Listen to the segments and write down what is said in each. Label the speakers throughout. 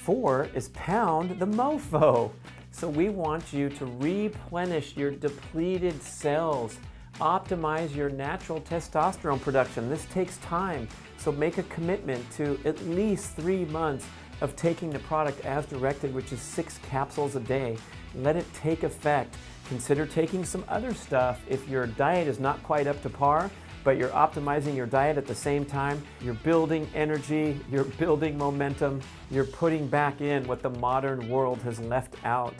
Speaker 1: 4 is pound the MOFO. So we want you to replenish your depleted cells, optimize your natural testosterone production. This takes time, so make a commitment to at least 3 months of taking the product as directed, which is 6 capsules a day. Let it take effect. Consider taking some other stuff if your diet is not quite up to par, but you're optimizing your diet at the same time. You're building energy, you're building momentum, you're putting back in what the modern world has left out.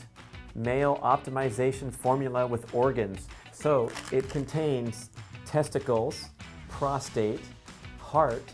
Speaker 1: Male optimization formula with organs. So it contains testicles, prostate, heart,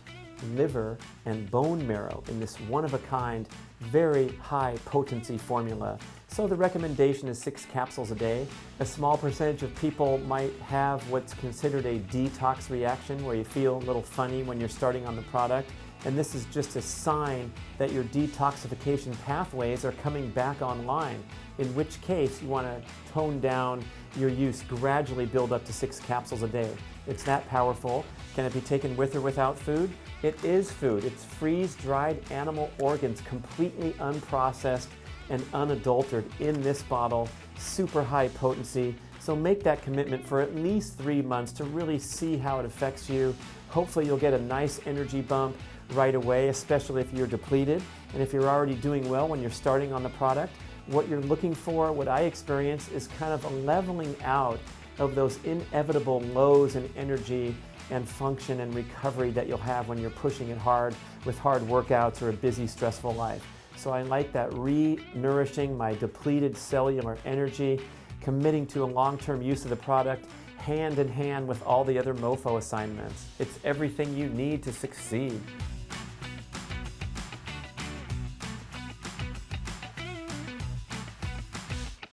Speaker 1: liver, and bone marrow in this one-of-a-kind, very high potency formula. So the recommendation is 6 capsules a day. A small percentage of people might have what's considered a detox reaction, where you feel a little funny when you're starting on the product. And this is just a sign that your detoxification pathways are coming back online, in which case you want to tone down your use, gradually build up to 6 capsules a day. It's that powerful. Can it be taken with or without food? It is food. It's freeze-dried animal organs, completely unprocessed and unadulterated in this bottle, super high potency. So make that commitment for at least 3 months to really see how it affects you. Hopefully you'll get a nice energy bump right away, especially if you're depleted. And if you're already doing well when you're starting on the product, what you're looking for, what I experience, is kind of a leveling out of those inevitable lows in energy and function and recovery that you'll have when you're pushing it hard with hard workouts or a busy, stressful life. So I like that re-nourishing my depleted cellular energy, committing to a long-term use of the product, hand in hand with all the other MOFO assignments. It's everything you need to succeed.